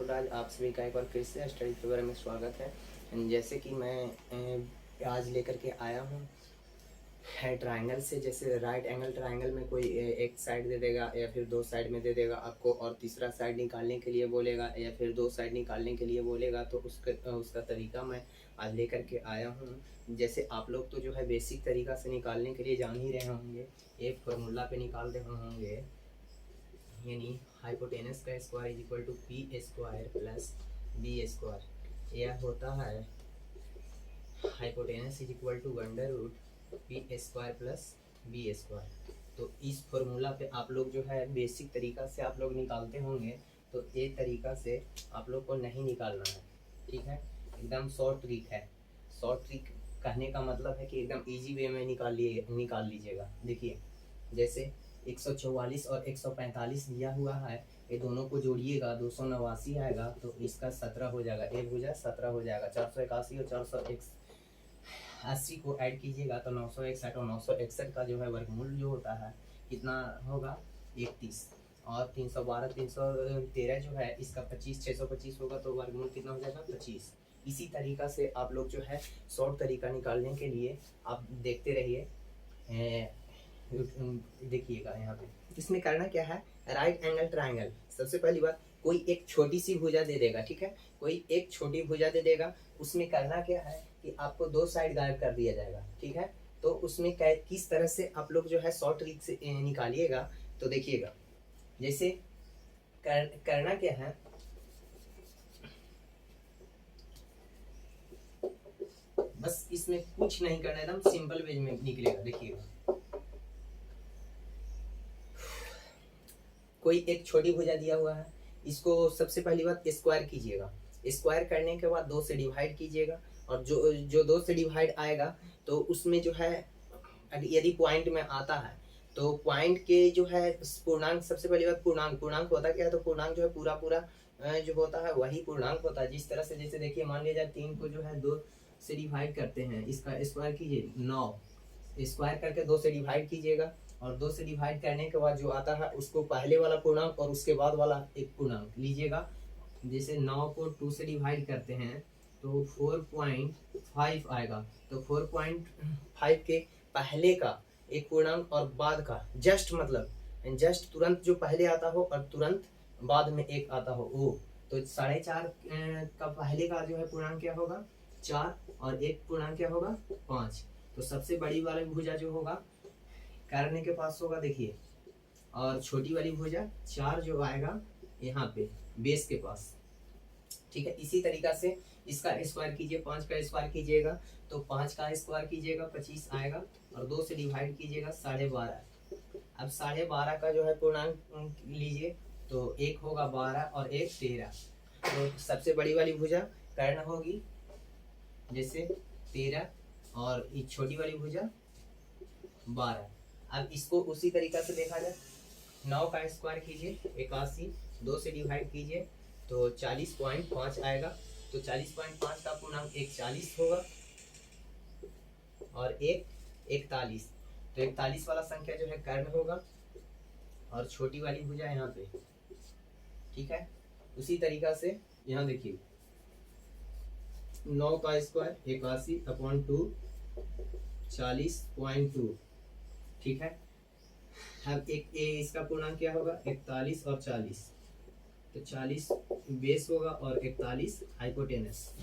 राज, आप सभी का एक बार फिर से स्टडी ट्यूबर में स्वागत है। जैसे कि मैं आज लेकर के आया हूँ है ट्रायंगल से। जैसे राइट एंगल ट्रायंगल में कोई एक साइड दे देगा या फिर दो साइड में दे देगा आपको, और तीसरा साइड निकालने के लिए बोलेगा या फिर दो साइड निकालने के लिए बोलेगा, तो उसका तरीका मैं आज लेकर के आया हूँ। जैसे आप लोग तो जो है बेसिक तरीका से निकालने के लिए जान ही रहे होंगे, एक फार्मूला पे निकाल रहे होंगे, यानी हाइपोटेनस का square is equal to p square plus b square. यह होता है hypotenuse is equal to under root p square plus b square. तो इस फॉर्मूला पे आप लोग जो है बेसिक तरीका से आप लोग निकालते होंगे, तो ये तरीका से आप लोग को नहीं निकालना है, ठीक है। एकदम शॉर्ट ट्रिक है। शॉर्ट ट्रिक कहने का मतलब है कि एकदम इजी वे में निकाल लीजिएगा। देखिए, जैसे 144 और 145 दिया हुआ है, ये दोनों को जोड़िएगा 289 आएगा, तो इसका 17 हो जाएगा, एक भुजा 17 हो जाएगा। 481 और 480 को ऐड कीजिएगा तो 961, और 961 का जो है वर्गमूल जो होता है कितना होगा 31, और 312 313 जो है इसका 25 625 होगा, तो वर्गमूल कितना हो जाएगा 25। इसी तरीका से आप लोग जो है शॉर्ट तरीका निकालने के लिए आप देखते रहिए। देखिएगा यहाँ पे इसमें करना क्या है, राइट एंगल ट्रायंगल। सबसे पहली बात, कोई एक छोटी सी भुजा दे देगा, ठीक है, कोई एक छोटी भुजा दे देगा। उसमें करना क्या है कि आपको दो साइड गायब कर दिया जाएगा, ठीक है। तो उसमें किस तरह से आप लोग जो है शॉर्ट ट्रिक से निकालिएगा, तो देखिएगा। जैसे करना क्या है, बस इसमें कुछ नहीं करना, एकदम सिंपल वे में निकलेगा। देखिएगा, कोई एक छोटी भुजा दिया हुआ है, इसको सबसे पहली बात स्क्वायर कीजिएगा। स्क्वायर करने के बाद दो से डिवाइड कीजिएगा, और जो दो से डिवाइड आएगा तो उसमें जो है यदि पॉइंट में आता है तो पॉइंट के जो है पूर्णांक, सबसे पहली बात पूर्णांक होता क्या है, तो पूर्णांक जो है पूरा पूरा जो होता है वही पूर्णांक होता है। जिस तरह से, जैसे देखिए, मान लीजिए 3 को जो है 2 से डिवाइड करते हैं, इसका स्क्वायर कीजिए 9, स्क्वायर करके 2 से डिवाइड कीजिएगा, और 2 से डिवाइड करने के बाद जो आता है उसको पहले वाला पूर्णांक और उसके बाद वाला एक पूर्णांक लीजिएगा। जैसे 9 को 2 से डिवाइड करते हैं तो 4.5 आएगा, तो 4.5 के पहले का एक पूर्णांक और बाद का जस्ट तुरंत जो पहले आता हो और तुरंत बाद में एक आता हो वो, तो 4.5 का पहले का जो है पूर्णांक क्या होगा 4, और एक पूर्णांक क्या होगा 5। तो सबसे बड़ी वाली भुजा जो होगा करने के पास होगा, देखिए, और छोटी वाली भुजा 4 जो आएगा यहाँ पे बेस के पास, ठीक है। इसी तरीका से इसका स्क्वायर कीजिए, 5 का स्क्वायर कीजिएगा तो 5 का स्क्वायर कीजिएगा 25 आएगा, और 2 से डिवाइड कीजिएगा 12.5। अब 12.5 का जो है पूर्णांक लीजिए, तो एक होगा 12 और एक 13। तो सबसे बड़ी वाली भुजा कर्ण होगी जैसे 13, और ये छोटी वाली भुजा 12। अब इसको उसी तरीका से देखा जाए, 9 का स्क्वायर कीजिए 81, 2 से डिवाइड कीजिए तो 40.5 आएगा, तो 40.5 का पूर्णांक एक 40 होगा और एक 41, तो 41 वाला संख्या जो है कर्ण होगा, और छोटी वाली भुजा यहाँ पे, ठीक है। उसी तरीका से यहाँ देखिए, 9 का स्क्वायर 81/2 40.2, ठीक है। अब एक इसका पूर्णांक क्या होगा 41 और 40, तो 40 बेस होगा और 41 हाइपोटेनस।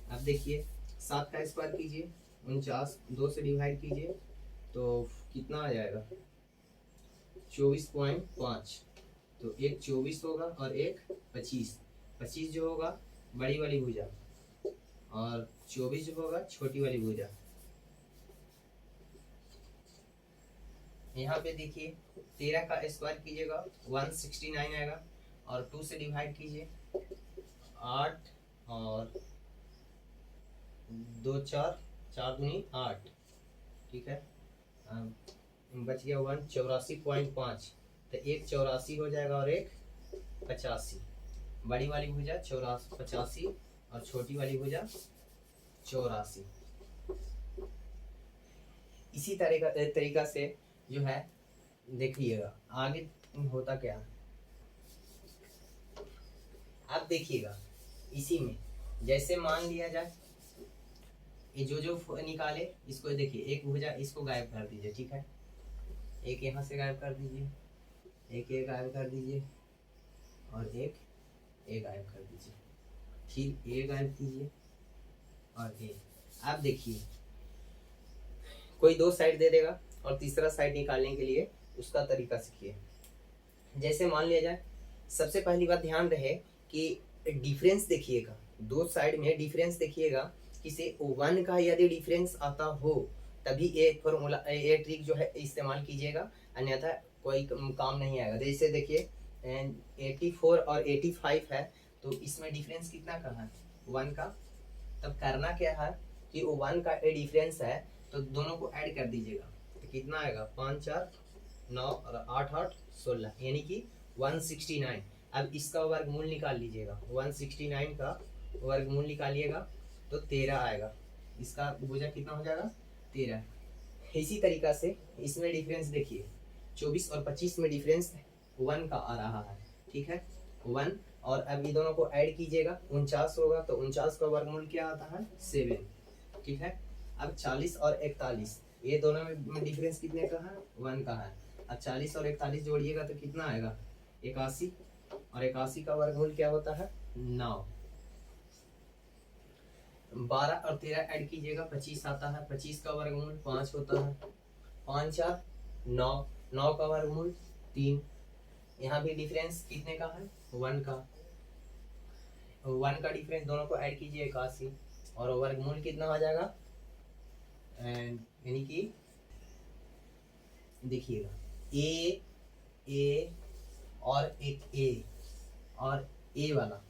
अब देखिए 7 का स्क्वायर कीजिए 49, 2 से डिवाइड कीजिए तो कितना आ जाएगा 24.5, तो एक 24 होगा और एक 25 जो होगा बड़ी वाली भुजा, और 24 जो होगा छोटी वाली भुजा। यहाँ पे देखिए 13 का स्क्वायर कीजिएगा 169 आएगा, और 2 से डिवाइड कीजिए 8, और 2 4 4 दूनी 8, ठीक है। बच गया 1 84.5, तो एक 84 हो जाएगा और एक 85। बड़ी वाली भुजा 85 और छोटी वाली भुजा 84। इसी तरीका से जो है देखिएगा आगे होता क्या। अब देखिएगा इसी में, जैसे मान लिया जाए ये जो निकाले इसको देखिए, एक भुजा इसको गायब कर दीजिए, ठीक है, एक यहाँ से गायब कर दीजिए, एक ये गायब कर दीजिए और एक ये गायब कर दीजिए, फिर ये गायब कीजिए और ये। आप देखिए कोई दो साइड दे देगा और तीसरा साइड निकालने के लिए उसका तरीका सीखिए। जैसे मान लिया जाए, सबसे पहली बात ध्यान रहे कि डिफरेंस देखिएगा, दो साइड में डिफरेंस देखिएगा, किसी वन का यदि डिफरेंस आता हो तभी ये फॉर्मूला ये ट्रिक जो है इस्तेमाल कीजिएगा, अन्यथा कोई काम नहीं आएगा। जैसे देखिए 84 और 85 है तो इसमें डिफरेंस कितना का है, 1 का। तब करना क्या है कि वो 1 का ये डिफरेंस है तो दोनों को ऐड कर दीजिएगा, तो कितना आएगा 5 4 9 और 8 8 16, यानी कि 169। अब इसका वर्गमूल निकाल लीजिएगा, 169 का वर्गमूल निकालिएगा तो 13 आएगा, इसका भुजा कितना हो जाएगा 13। इसी तरीका से इसमें डिफरेंस देखिए 24 और 25 में डिफरेंस 1 का आ रहा है, ठीक है 1, और अब ये दोनों को ऐड कीजिएगा 49 होगा, तो 49 का वर्गमूल क्या आता है 7, ठीक है। अब 40 और 41 ये दोनों में डिफरेंस कितने का है 1 का है। अब 40 और 41 जोड़िएगा तो कितना आएगा 81, और 81 का वर्गमूल क्या होता है 9। 12 और 13 ऐड कीजिएगा 25 आता है, 25 का वर्गमूल 5 होता है, 5 4 9, 9 का वर्गमूल 3। यहाँ भी डिफरेंस कितने का है 1 का, 1 का डिफरेंस दोनों को ऐड कीजिए 81, और वर्गमूल कितना आ जाएगा, यानी कि देखिएगा ए और एक ए और ए वाला,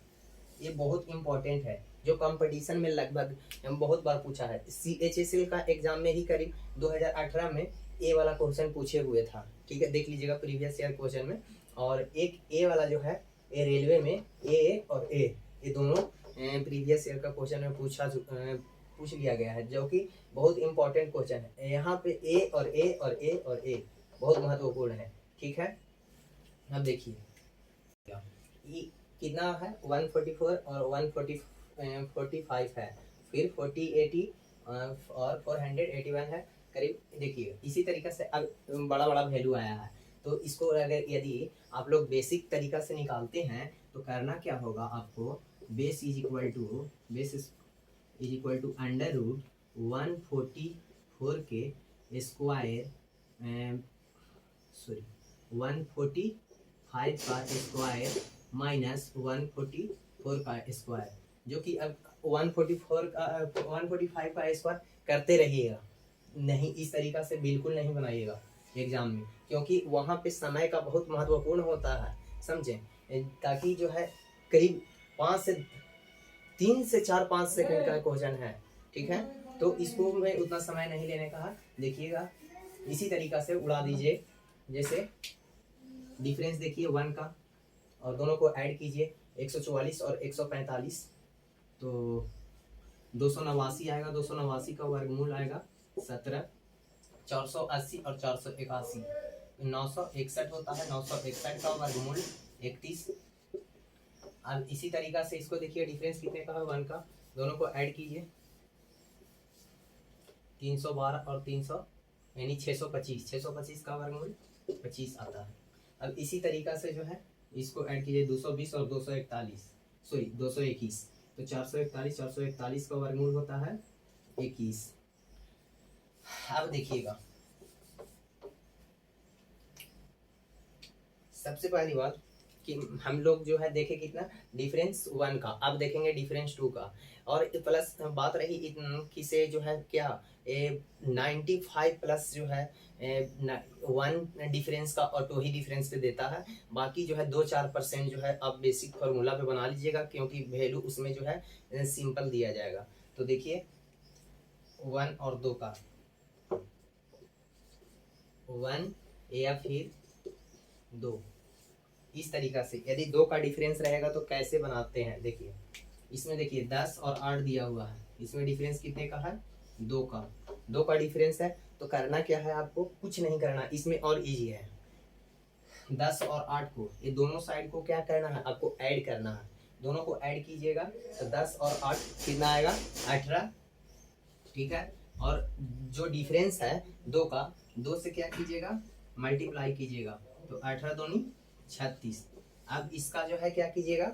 ये बहुत इंपॉर्टेंट है जो कंपटीशन में लगभग बहुत बार पूछा है। CHSL का एग्जाम में ही करीब 2018 में ए वाला क्वेश्चन पूछे हुए था, ठीक है, देख लीजिएगा प्रीवियस ईयर क्वेश्चन में। और एक ए वाला जो है ये रेलवे में ए और ए ये दोनों प्रीवियस ईयर का क्वेश्चन में पूछ लिया गया है, जो कि बहुत इंपॉर्टेंट क्वेश्चन है। यहाँ पे ए और ए और ए और ए बहुत महत्वपूर्ण है, ठीक है। अब देखिए कितना है 144 और 145 है, फिर 40 80 और 481 है करीब। देखिए इसी तरीके से अब बड़ा बड़ा वैल्यू आया है, तो इसको अगर यदि आप लोग बेसिक तरीका से निकालते हैं तो करना क्या होगा आपको, base is equal to under root 144 के स्क्वायर 145 का स्क्वायर माइनस 144 का स्क्वायर, जो कि अब 145 का स्क्वायर करते रहिएगा, नहीं इस तरीका से बिल्कुल नहीं बनाइएगा एग्जाम में, क्योंकि वहाँ पे समय का बहुत महत्वपूर्ण होता है, समझें, ताकि जो है करीब 3 से 4-5 सेकंड का क्वेश्चन है, ठीक है, तो इसको में उतना समय नहीं लेने का है। देखिएगा इसी तरीका से उड़ा दीजिए, जैसे डिफरेंस देखिए 1 का, और दोनों को ऐड कीजिए 144 और 145, तो 289 आएगा, 289 का वर्गमूल आएगा 17, 480 और 481 961 होता है, 961 का वर्गमूल 31। अब इसी तरीका से इसको देखिए डिफरेंस कितने का है 1 का, दोनों को ऐड कीजिए 312 और 300 यानी 625 का वर्गमूल 25 आता है। अब इसी तरीका से जो है इसको ऐड कीजिए 220 और 221, तो 441 का वर्गमूल होता है 21। अब देखिएगा सबसे पहली बात कि हम लोग जो है देखे कितना डिफरेंस 1 का, अब देखेंगे डिफरेंस 2 का, और प्लस बात रही किसे जो है क्या 95 प्लस जो है 1 डिफरेंस का और 2 ही डिफरेंस पे देता है, बाकी जो है 2-4% जो है आप बेसिक फार्मूला पे बना लीजिएगा, क्योंकि वैल्यू उसमें जो है सिंपल दिया जाएगा। तो देखिए 1 और 2 का 1 या फिर 2, इस तरीका से यदि 2 का डिफरेंस रहेगा तो कैसे बनाते हैं, देखिए इसमें देखिए 10 और 8 दिया हुआ है, इसमें डिफरेंस कितने का है 2 का डिफरेंस है, तो करना क्या है आपको, कुछ नहीं करना, इसमें और इजी है। 10 और 8 को ये दोनों साइड को क्या करना है आपको ऐड करना है, दोनों को ऐड कीजिएगा तो 10 और 8 कितना आएगा 18, ठीक है। और जो डिफरेंस है 2 का, 2 से क्या कीजिएगा मल्टीप्लाई कीजिएगा तो 18 दूनी 36। अब इसका जो है क्या कीजिएगा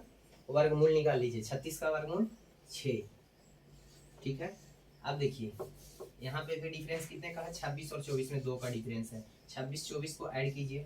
वर्गमूल निकाल लीजिए, 36 का वर्गमूल 6, ठीक है। अब देखिए यहाँ पे भी डिफरेंस कितने का है 26 और 24 में 2 का डिफरेंस है, 26 24 को ऐड कीजिए